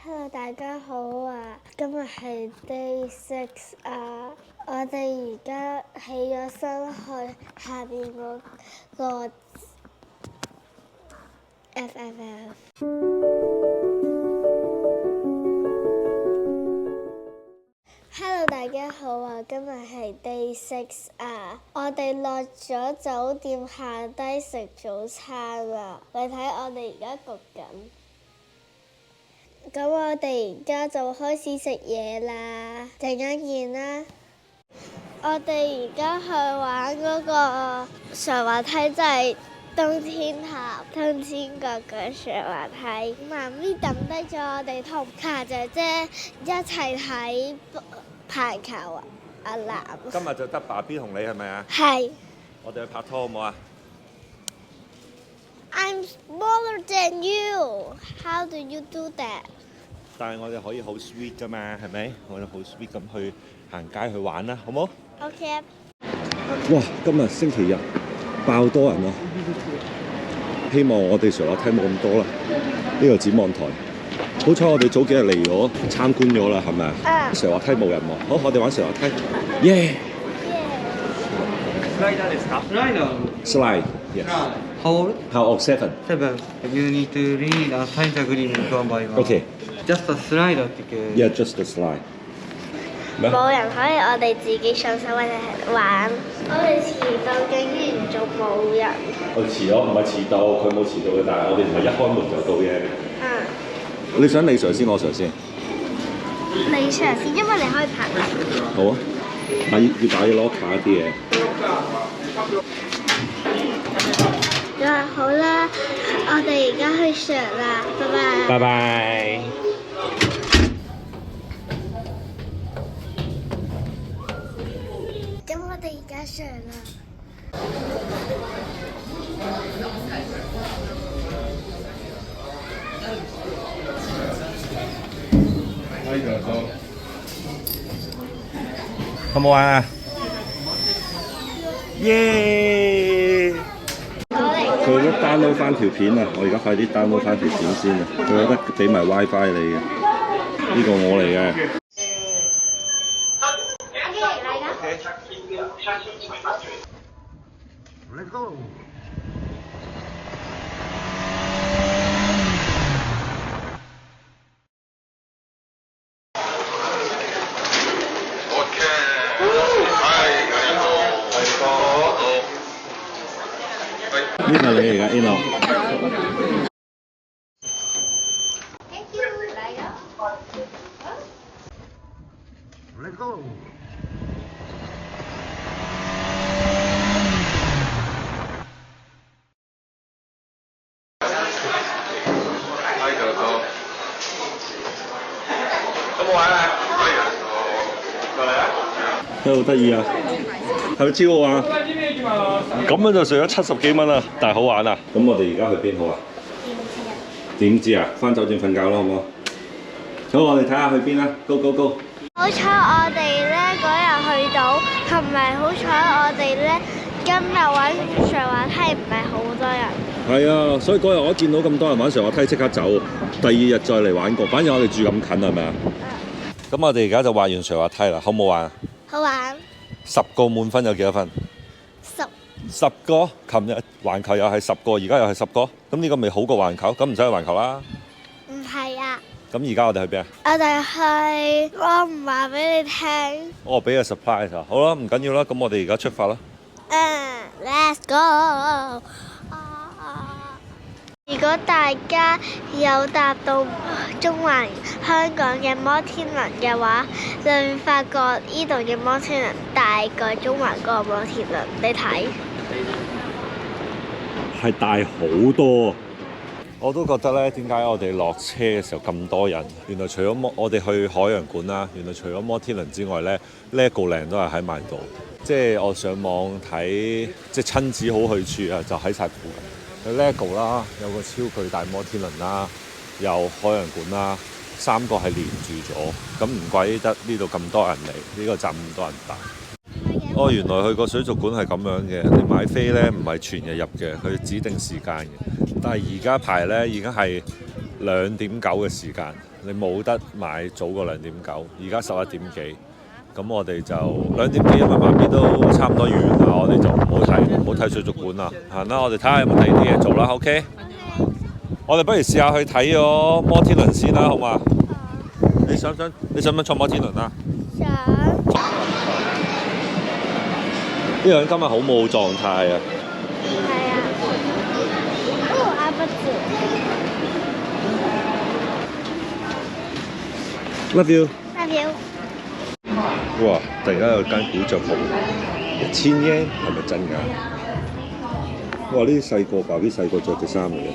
Hello，大家好啊！今日係 Day 6啊！我哋而家起咗身去下邊嗰個 FFF。Hello，大家好啊！今日係 Day 6啊！我哋落咗酒店下低食早餐啊！你睇我哋而家焗緊。咁我哋而家就開始食嘢啦，陣間見啦。我哋而家去玩嗰個上滑梯，即係東天塔、通天閣嘅上滑梯。媽咪抌低咗我哋同卡姐姐一齊睇排球啊！阿南。今日就得爸 B 同你係咪啊？係。我哋去拍拖好唔好啊？ I'm smaller than you. How do you do that? 但係我哋可以好 sweet 㗎嘛，係咪？我哋好 sweet 咁去行街去玩啦，好唔好 ？OK。哇！今日星期日爆多人啊！希望我哋上滑梯冇咁多啦。呢個展望台，好彩我哋早幾日嚟咗參觀咗啦，係咪啊？上滑梯冇人喎。好，我哋玩上滑梯。耶！Slide. Yes. How old? How old? 7. 7. You need to read and sign the agreement one by one. Okay. Just a slide って Yeah, just a slide. 冇人可以我哋自己上手或者係玩。我哋遲到竟然仲冇人。我遲咗，唔係遲到，佢冇遲到嘅，但係我哋唔係一開門就到嘅。你想你 Sir 先，我 Sir 先？你 Sir 先，因為你可以拍。好啊，要打嘢攞卡啲嘢。好啦，我哋而家去上啦，拜拜。拜拜。咁我哋而家上啦。好唔好玩啊？耶！佢都 download 翻條片啊！我而家快啲 download 翻條片先啊！佢有得俾埋 WiFi 你嘅，呢個我嚟嘅。Let's go.呢個你嚟㗎 Eno。Let's go.真係好得意啊！係咪超好玩？咁樣就上咗70幾蚊啦，但係好玩啊！咁我哋而家去邊好啊？點知啊？翻酒店瞓覺咯，好唔好？好，我哋睇下去邊啦 ！Go go go！ 好彩我哋咧嗰日去到，同埋好彩我哋咧今日玩上滑梯唔係好多人。係啊，所以嗰日我見到咁多人玩上滑梯，即刻走。第二日再嚟玩過，反正我哋住咁近係咪啊？咁我哋而家就滑完上滑梯啦，好唔好玩啊？好玩。10個滿分有幾多分？10個。琴日環球又係10個，而家又係10個。咁呢個未好過環球，咁唔使去環球啦。唔係啊。咁而家我哋去邊啊？我哋去，我唔話俾你聽。我俾個 surprise 啊！好啦，唔緊要啦，咁我哋而家出發啦。Let's go！如果大家有搭到中環香港嘅摩天輪嘅話，就會發覺呢度嘅摩天輪大過中環嗰個摩天輪。你睇，係大好多。我都覺得咧，點解我哋落車嘅時候咁多人？原來除咗我哋去海洋館啦，原來除咗摩天輪之外咧，Legoland 都係喺埋度。即係我上網睇，即係親子好去處啊，就喺晒附近。有 Lego 啦，有個超巨大摩天輪啦，有海洋館啦，3個係連住咗，咁唔怪得呢度咁多人嚟，呢個站咁多人打。哦，原來去個水族館係咁樣嘅，你買飛咧唔係全日入嘅，佢指定時間嘅。但係而家排咧已經係2點9嘅時間，你冇得買早過2.9，而家11點幾。咁我哋就2點幾，因為慢邊都差唔多完啦，我哋就唔好睇水族館啦，行啦，我哋睇下有冇第二啲嘢做啦 ，OK？ 我哋不如試下去睇咗摩天輪先啦，好嘛？你想唔想坐摩天輪啊？想。呢個人今日好冇狀態啊！係啊。鴨不 Love you。Love you。哇！突然間有間古着鋪，1000 yen 係咪真㗎？哇！呢啲細個爸 B 細個着嘅衫嚟嘅。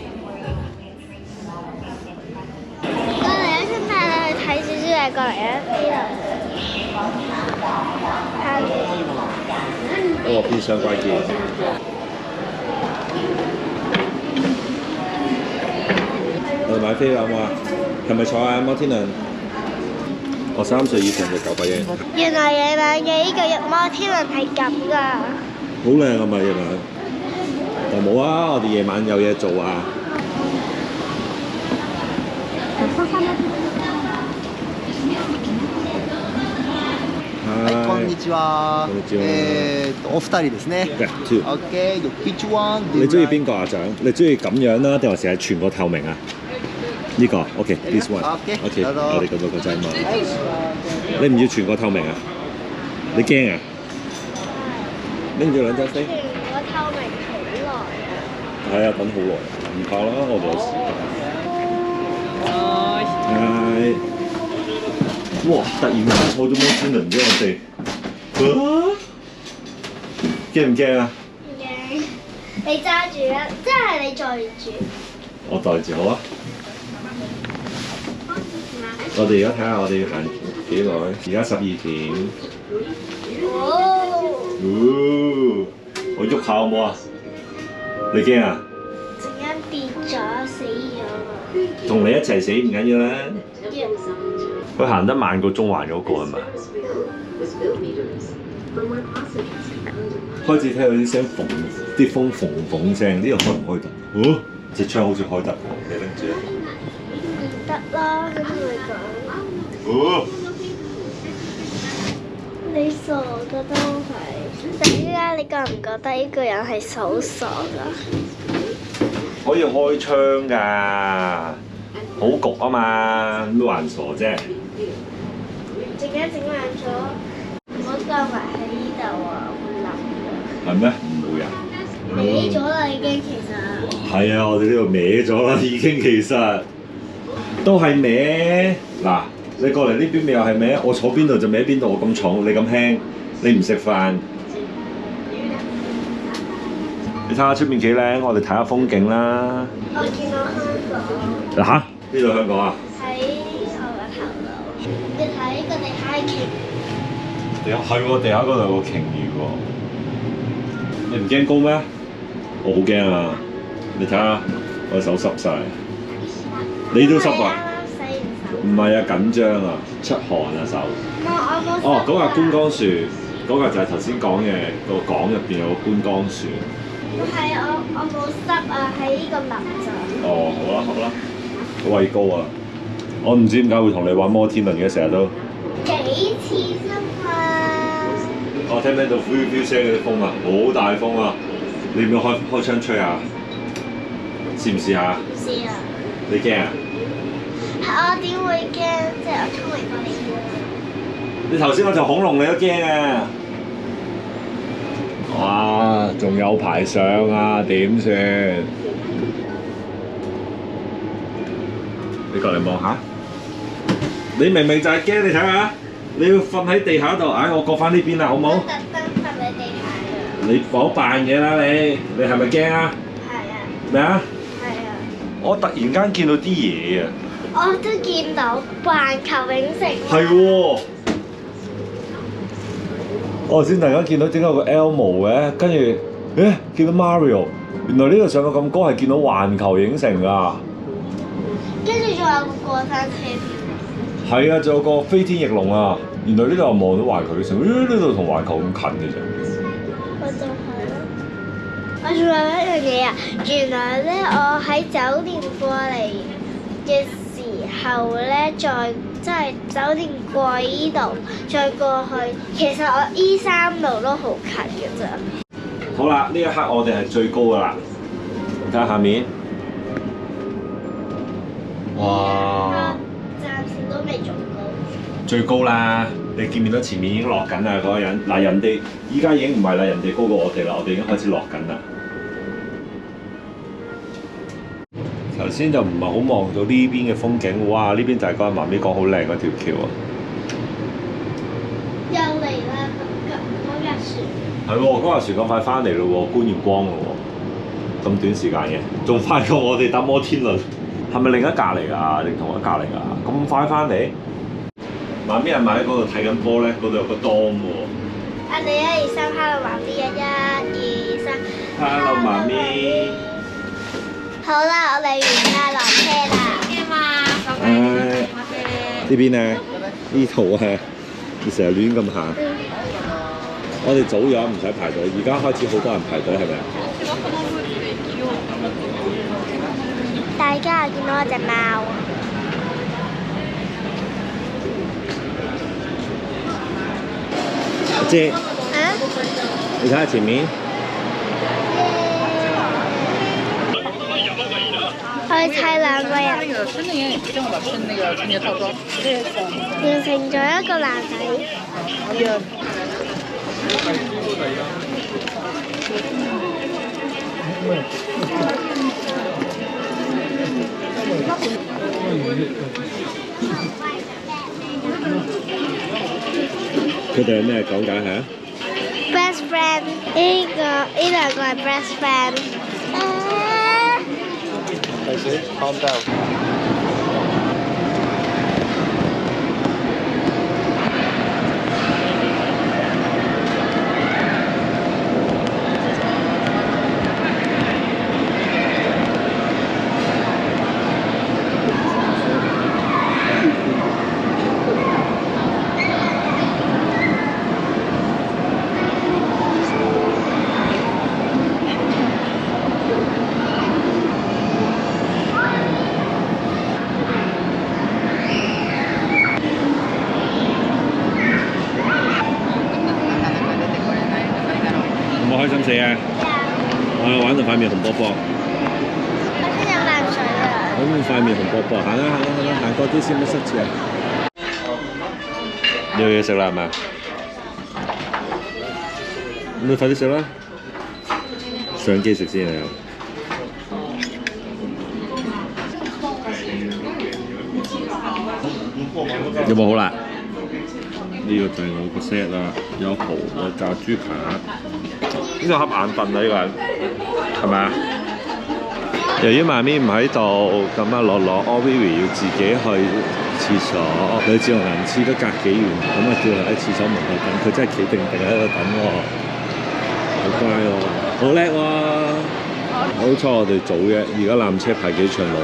過嚟啊！先帶你去睇少少嘢，過嚟啊！呢度。哦，變相關鍵。我哋買飛啦，好唔好啊？係咪坐下摩天輪？我3歲以上就900 yen。原來夜晚嘅呢個摩天輪係咁㗎。好靚啊嘛夜晚，但冇啊！我哋夜晚有嘢做啊。はい、こんにちは。こんにちはお二人ですね。Yeah, OK，which one？你中意邊個啊？獎？你中意咁樣啦，定還是係全個透明啊？呢個 OK，this one。OK，我哋咁多個仔嘛。你唔要全個透明啊？你驚啊？拎住兩隻飛。全個透明好耐啊。係啊，等好耐，唔怕啦，我哋有時間。係。哇！突然間坐咗摩天輪俾我哋，驚唔驚啊？唔驚，你揸住啦，即係你載住。我袋住好啊！我哋而家睇下我哋要行幾耐？而家12點。哦！我喐下好唔好啊？你驚啊？陣間跌咗死咗。同你一齊死唔緊要啦。佢行得慢過中環嗰個係咪？開始聽到啲聲啲風縫聲，呢個開唔開得？哦，隻窗好似開得喎，你拎住啊！唔得啦，咁咪講。哦，你傻嘅都係。但依家你覺唔覺得呢個人係好傻㗎？可以開窗㗎，好焗啊嘛，咩還傻啫？陣間整爛咗，唔好掛埋喺呢度啊！會冧㗎。係咩？唔會啊。歪咗啦已經其實。係啊，我哋呢度歪咗啦，已經其實都係歪。嗱，你過嚟呢邊咪又係歪，我坐邊度就歪邊度。我咁重，你咁輕，你唔食飯。你睇下出面幾靚，我哋睇下風景啦。我見到香港。嚇？呢度香港啊？喺我個頭度，你睇個地下係鯨。係喎，地下嗰度有個鯨魚喎。你唔驚高咩？我好驚啊！你睇下，我手濕晒。你都濕啊？洗完手。唔係啊，緊張啊，出汗啊手。我冇。哦，嗰架觀光船，嗰架就係頭先講嘅個港入邊有個觀光船。係我冇濕啊，喺呢個淋咋。哦，好啦好啦，畏高啊！我唔知點解會同你玩摩天輪嘅，成日都。幾次啫嘛。我聽唔聽到呼呼聲嗰啲風啊？好大風啊！你要唔要開窗吹下？試唔試下？試啊！你驚啊？我點會驚？即係我聰明過你。你頭先嗰條恐龍你都驚啊！哇！仲有排上啊？點算？你過嚟望下。你明明就係驚，你睇下，你要瞓喺地下度，我過翻呢邊啦，好唔好？特登瞓喺地下㗎。你唔好扮嘢啦，你係咪驚啊？係啊。咩啊？係啊。我突然間見到啲嘢啊！我都見到環球影城。係喎。我頭先突然間見到點解有個 Elmo 嘅，跟住見到 Mario， 原來呢度上到咁高係見到環球影城㗎。跟住仲有個過山車添。係啊，仲有個飛天翼龍啊！原來呢度又望到環球影城，呢度同環球咁近嘅啫。我就係咯。我仲有一樣嘢啊！原來咧，我喺酒店過嚟嘅時後咧，再即係酒店過依度，再過去。其實我依3度都好近嘅咋。好啦，呢一刻我哋係最高噶啦，睇下下面。哇！暫時都未做高。最高啦！你見唔見到前面已經落緊啦？嗰個人嗱，人哋依家已經唔係啦，人哋高過我哋啦，我哋已經開始落緊啦。頭先就唔係好望到呢邊嘅風景，哇！呢邊就係嗰個媽咪講好靚嗰條橋啊！又嚟啦，嗰架船。係喎，嗰架船咁快翻嚟咯喎，觀完光咯喎，咁短時間嘅，仲快過我哋搭摩天輪。係咪另一格嚟㗎？定同一格嚟㗎？咁快翻嚟？媽咪係咪喺嗰度睇緊波咧？嗰度有個 dome 喎。我哋1、2、3，Hello 媽咪1、2、3。Hello 媽咪。好啦，我哋完啦，落車啦。呢邊啊，呢度啊，你成日亂咁行。我哋早咗唔使排隊，而家開始好多人排隊，係咪啊？大家又見到我隻貓。姐，啊？你睇下前面。我哋睇2個人。完成咗一個男仔。佢哋有咩講解下 Best friend， 呢兩個係 best friend。開始 calm down。開心死啊！我玩到塊面紅卜卜。我先飲啖水啊！咁塊面紅卜卜，行啦行啦行啦，行多啲先，唔好塞住啊！你有嘢食啦係咪？咁你快啲食啦！相機食先啊！有冇好辣？呢個就係我個 set 啦，有蠔，有炸豬扒。呢個瞌眼瞓啊！呢個人係咪啊？由於媽咪唔喺度，咁啊樂樂 Vivi 要自己去廁所，你知我銀廁都隔幾遠，咁啊叫佢喺廁所門口等，佢真係企定定喺度等喎，好乖喎，好叻喎！好彩我哋早嘅，而家纜車排幾長龍。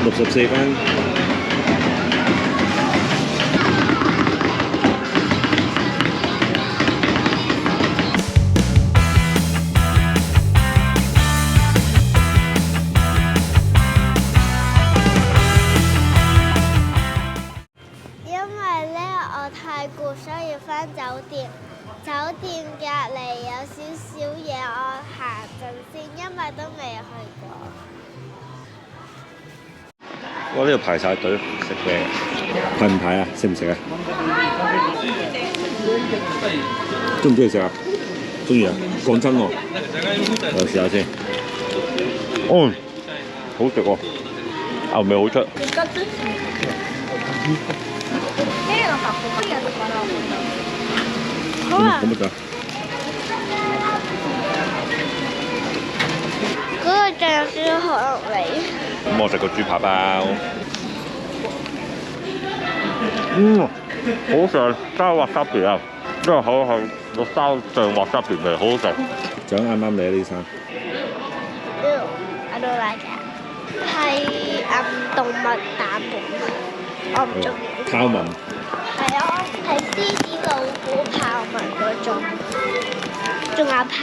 64分。因為咧我太攰，所以要返酒店。酒店隔離有少少嘢，我行陣先，因為都未去過。我呢度排晒隊食嘅，排唔排啊？食唔食啊？中唔中意食啊？中意啊！講真喎，我試下先。哦，好食喎，牛味好出。好啊！咁乜㗎？可能你。咁我食個豬扒包。好食，加滑沙皮啊！因為好係個燒醬滑沙皮味，好好食。獎啱啱你啊，呢衫。I don't like it。係動物版本，我唔中意。豹紋。係啊，係獅子、老虎、豹紋嗰種，仲有豹。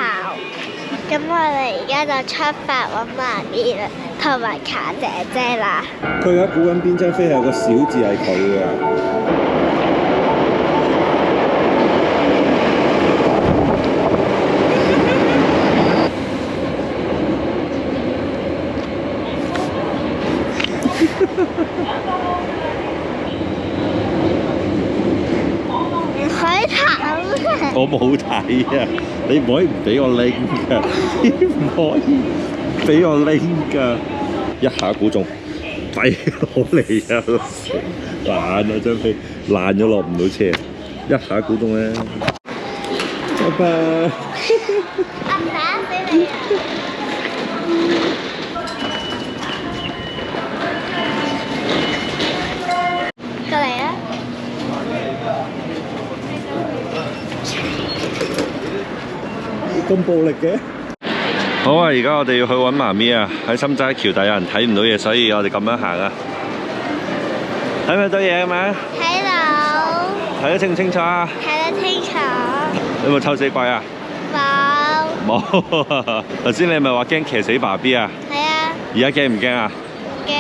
咁我哋而家就出發揾媽咪啦，同埋卡姐姐啦。佢而家估緊邊張飛係有個小字係佢嘅。唔可以睇。我冇睇啊！你唔可以唔俾我拎㗎，你唔可以俾我拎㗎。一下估中，抵攞嚟啊！爛啊張飛，爛咗落唔到車，一下估中咧。拜拜。阿打死你啊！過嚟啊！咁暴力嘅？好啊！而家我哋要去揾媽咪啊！喺心齋橋底有人睇唔到嘢，所以我哋咁樣行啊！睇唔睇到嘢啊嘛？睇到。睇得清唔清楚啊？睇得清楚。有冇偷死鬼啊？冇。冇。頭先你咪話驚騎死爸 B 啊？係啊。而家驚唔驚啊？驚。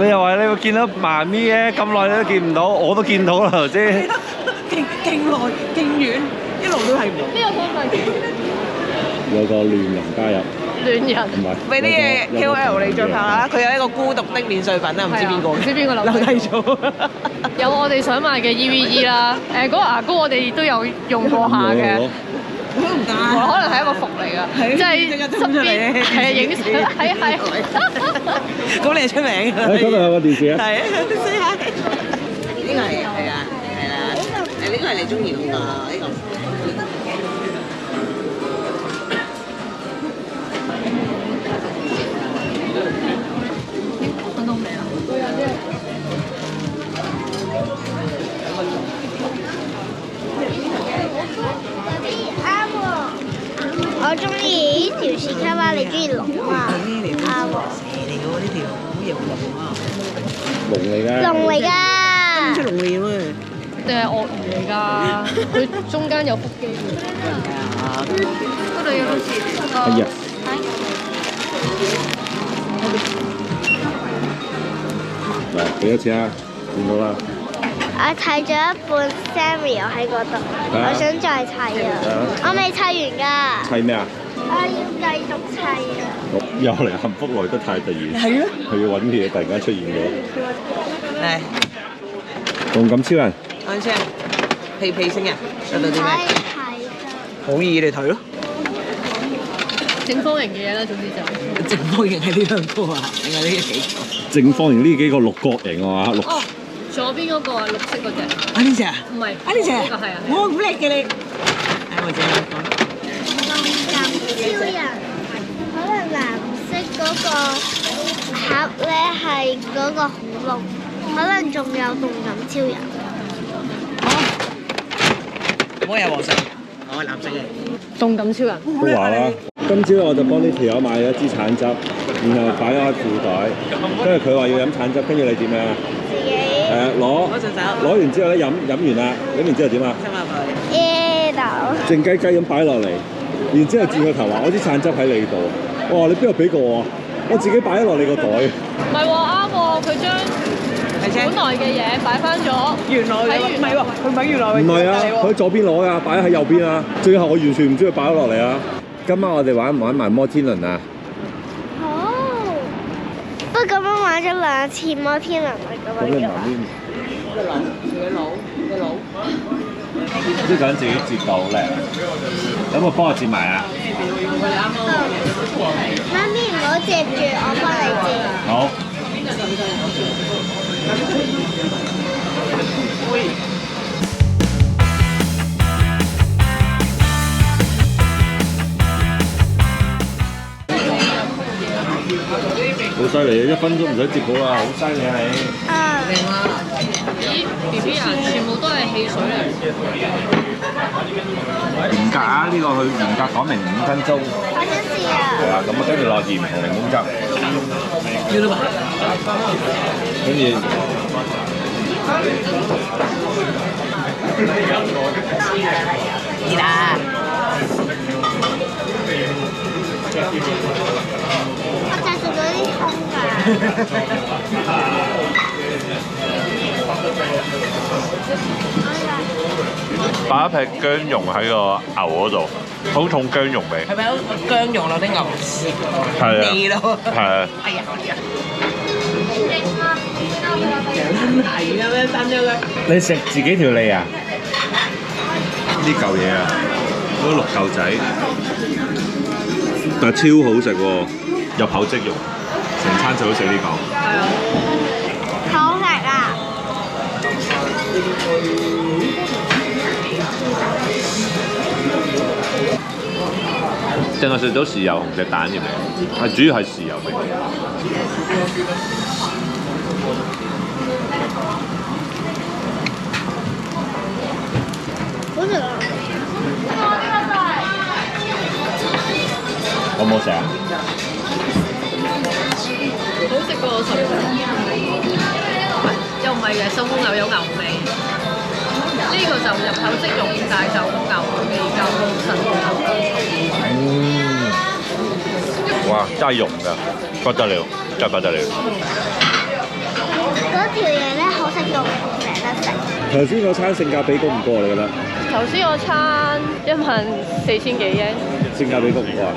你又話你會見到媽咪嘅，咁耐你都見唔到，我都見到啦頭先。勁耐勁遠，一路都係唔到。邊個方法？有個亂人加入。亂人。唔係。俾啲 KOL 你再拍下，佢有一個孤獨的免稅品啊，唔知邊個？唔知邊個留低咗。有我哋想買嘅 EVE 啦，嗰個牙膏我哋都有用過下嘅。都唔得，可能係一個服嚟㗎，即係側邊係啊影相，係。咁你係出名㗎。嗰度有個電視啊。係啊，呢個係啊，係啦，呢個係你中意用㗎呢個。揾到未啊？啱喎，我中意呢條雪卡哇，你中意龍啊？啱喎。嚟㗎喎呢條，好型龍啊！龍嚟㗎。龍嚟㗎。出龍嚟喎。定係鱷魚嚟㗎？佢中間有腹肌㗎。嗰度有好似係啊。嚟，幾多錢啊？見到啦。我砌咗一半 Samuel 喺嗰度，我想再砌啊！我未砌完㗎。砌咩啊？我要繼續砌啊！又嚟幸福來得太突然。係啊。佢要揾嘢突然間出現咗。嚟，動感超人。安聲，屁星人，得到啲可以咩？睇㗎。好易你睇咯。正方形嘅嘢啦，總之就。正方形係呢兩個啊，定係呢幾個？正方形呢幾個六角形啊嘛，六。哦，左邊嗰個係綠色嗰隻。啊呢隻啊？唔係。啊呢隻啊？呢個係啊。哇好叻嘅你！我自己講。動感超人，可能藍色嗰個盒咧係嗰個恐龍，可能仲有動感超人。我有黃色，我係藍色嘅。動感超人。都話啦，今朝我就幫呢條友買咗支橙汁，然後擺咗喺褲袋，跟住佢話要飲橙汁，跟住你點樣啊？自己攞完之後咧飲完啦，飲完之後點啊？耶到。靜雞雞咁擺落嚟，然之後轉個頭話：我支橙汁喺你度。我話你邊度俾過我啊？我自己擺咗落你個袋。唔係喎，啱喎，佢將本來嘅嘢擺翻咗。原來唔係喎，佢唔係原來唔係啊，佢喺左邊攞㗎，擺喺右邊啊。最後我完全唔知佢擺咗落嚟啊。今晚我哋玩唔玩埋摩天輪啊？哦，不過咁樣玩咗2次摩天輪啦，咁樣嘅話。啲想自己折到好靚，有冇幫我折埋啊？媽咪唔好接住，我幫你接。好。犀利，1分鐘唔使接好啦，好犀利啊你！啊，靚啦！咦 BB 啊，全部都係汽水嚟。嚴格啊！呢個佢嚴格講明5分鐘。好想試啊！係啊，咁啊跟住落鹽同檸檬汁。要啦嘛。跟住。熱啦！我就做咗啲空㗎。擺一劈薑蓉喺個牛嗰度，好重薑蓉味。係咪有薑蓉落啲牛舌？係啊，味咯。係啊。哎呀！真係嘅咩？真咗佢。你食自己條脷啊？呢嚿嘢啊，嗰6嚿仔，但係超好食喎，入口即溶，成餐最好食呢嚿。好食啊！淨係食到豉油同隻蛋嘅味，係主要係豉油味。好食啊！好唔好食啊？好食過我上又唔係嘅，手工牛有牛味。呢個就入口即溶，但係就牛味夠實。哇！真係溶㗎，不得了，真係不得了。嗰條嘢咧好食到唔捨得食。頭先嗰餐性價比高唔高啊？你覺得？頭先嗰餐14,000幾yen，性價比高唔高啊？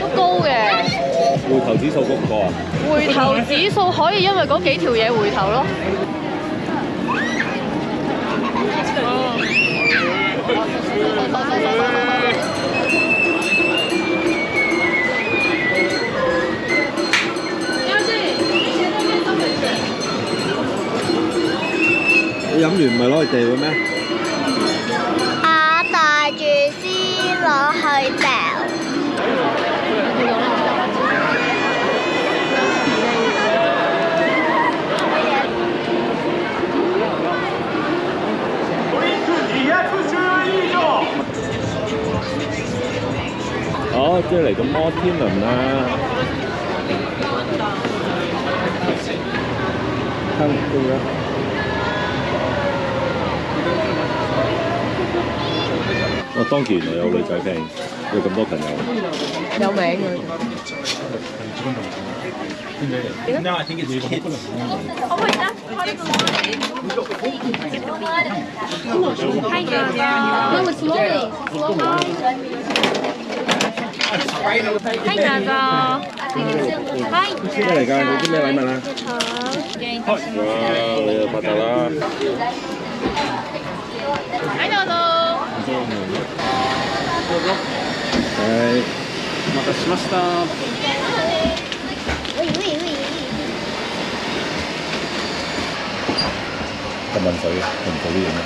都高嘅。回頭指數高唔高啊？回頭指數可以因為嗰幾條嘢回頭咯。你飲完唔係攞去掉嘅咩？我帶住先攞去掉。哦，即係嚟到摩天輪啦！看這個。我當期原來有女仔 friend，有咁多朋友。有名嘅。係㗎咋？咩嚟㗎？你啲咩禮物啊？哇！你又發達啦！喺度度。係。お待たせしました。喂喂喂！咁問水嘅，唔做呢樣咩？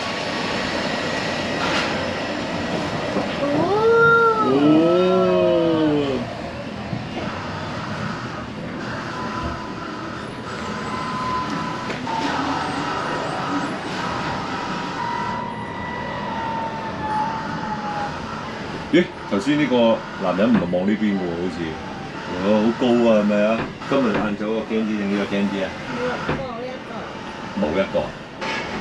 咦？頭先呢個男人唔係望呢邊嘅喎，好似，好高啊，係咪啊？今日晏晝個驚啲定呢個驚啲啊？冇一個。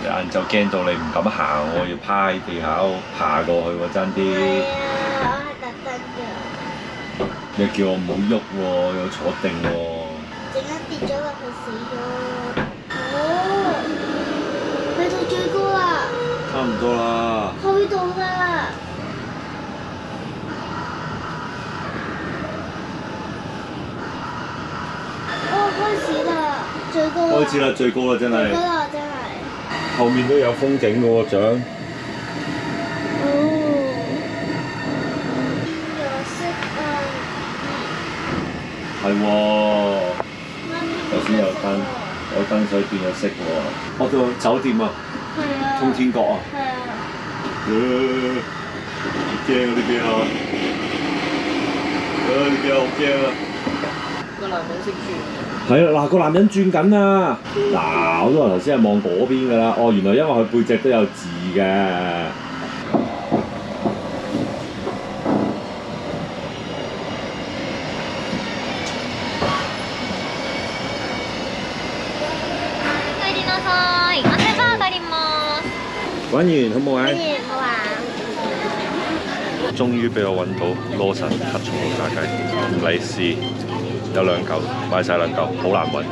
晏晝驚到你唔敢行喎，要趴喺地下爬過去喎，爭啲。係啊，我係特登㗎。你叫我唔好喐喎，要坐定喎。陣間跌咗落去死咗。哦，去到最高啦！差唔多啦。去到啦！哦，開始啦，最高啦！開始啦，最高啦，真係。最高啦，真係。後面都有風景嘅喎，獎。哦。有色啊！係喎。頭先有燈水變咗色喎。我到酒店啊。係啊。通天閣啊。係啊。好驚啊！呢邊啊！呢邊好驚啊！個男人識住。係啦，嗱個男人轉緊啦。嗱，我都話頭先係望嗰邊㗎啦。哦，原來因為佢背脊都有字嘅。玩完好唔好玩？好玩。終於俾我揾到羅神黑松露炸雞，唔理試，有2嚿，買晒2嚿，好難揾。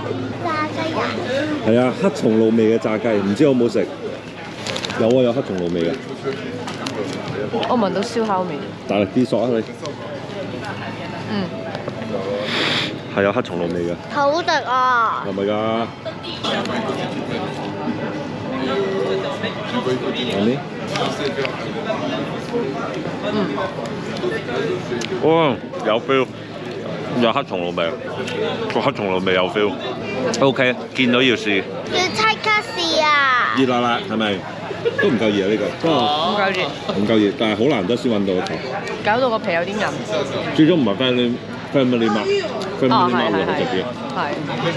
炸雞啊？係啊，黑松露味嘅炸雞，唔知好唔好食？有啊，有黑松露味嘅。我聞到燒烤味。大力啲索啊你！嗯。係有黑松露味嘅。好食啊！係咪㗎？係咪？哇，有 feel， 有黑松露味，個黑松露味有 feel。OK， 見到要試。要即刻試啊！熱辣辣係咪？都唔夠熱啊呢個。唔夠熱。唔夠熱，但係好難得先揾到一頭。搞到個皮有啲韌。最終唔係 family mark 喎直接。係。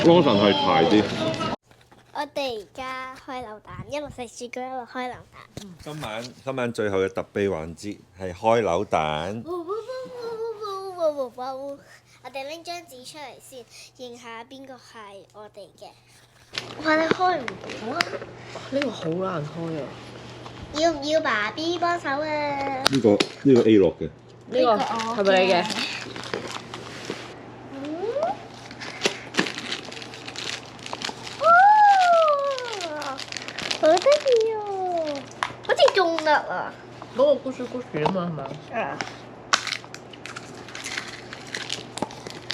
羅神係柴啲。我哋而家開扭蛋，一路食雪糕一路開扭蛋。今晚最後嘅特備環節係開扭蛋。我哋拎張紙出嚟先，認下邊個係我哋嘅。我哋開唔到啊！呢個好難開啊！要唔要爸 B 幫手啊？呢個 A 落嘅。呢個係咪你嘅？好得意喎，好似中得啊！嗰個咕嚕咕嚕啊嘛，係咪啊？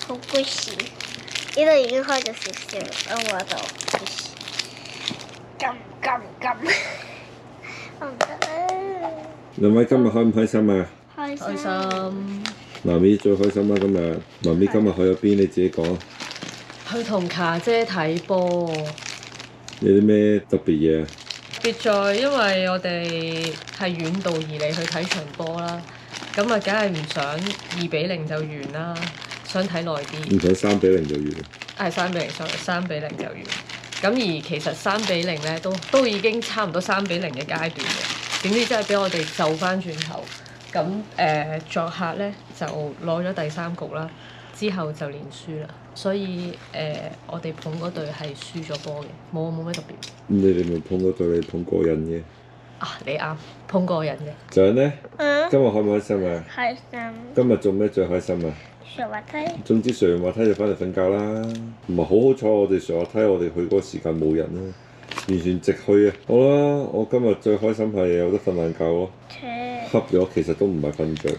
好 Gucci， 呢度已經開咗少少啦，我度 Gucci， 撳，我唔得啊！兩位今日開唔開心啊？開心。媽咪最開心啦今日，媽咪今日去咗邊？你自己講。去同卡姐睇波。有啲咩特別嘢啊？別在因為我哋係遠道而嚟去睇場波啦，咁啊梗係唔想2-0就完啦，想睇耐啲。唔想3-0就完。係3-0就完。咁而其實3-0咧都已經差唔多3-0嘅階段嘅，點知真係俾我哋就翻轉頭。咁作客咧就攞咗第3局啦，之後就連輸啦。所以我哋捧嗰隊係輸咗波嘅，冇咩特別。咁你哋咪捧嗰隊，你捧過癮嘅。啊，你啱，捧過癮嘅。仲有呢？今日開唔開心啊？開心。今日做咩最開心啊？上滑梯。總之上完滑梯就翻嚟瞓覺啦。唔係好彩，我哋上滑梯，我哋去嗰個時間冇人啦，完全直去啊！好啦，我今日最開心係有得瞓晏覺咯。瞌咗其實都唔係瞓着，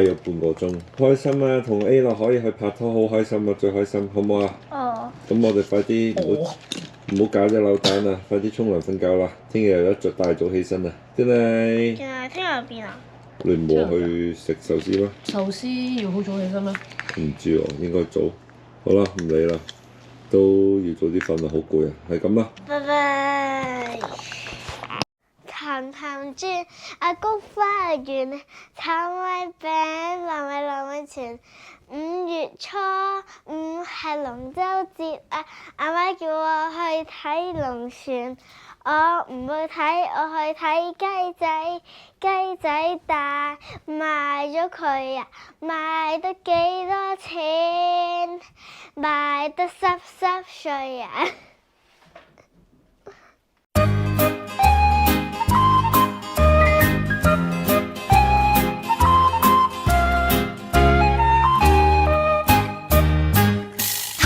有半個鐘。開心啊！同 A 樂可以去拍拖，好開心啊！最開心，好唔好啊？哦。咁我哋快啲唔好搞隻扭蛋啦，快啲沖涼瞓覺啦！聽日又一着大早起身啊！真係。仲係聽日邊啊？你唔好去食壽司咩？壽司要好早起身咩？唔知喎，應該早。好啦，唔理啦，都要早啲瞓啦，好攰啊，係咁啦。拜拜。氹氹轉，阿菊花園，炒米餅，糯米團。5月初5係龍舟節啊！阿媽叫我去睇龍船，我唔去睇，我去睇雞仔。雞仔大，賣咗佢啊！賣得幾多錢？賣得濕碎啊！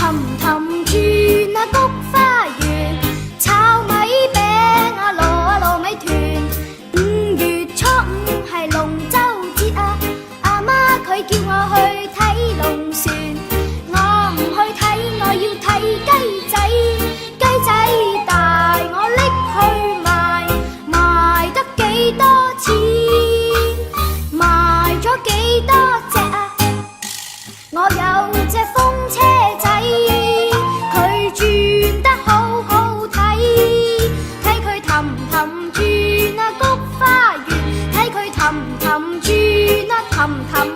氹氹轉啊，菊花園，睇佢氹氹轉啊，氹氹。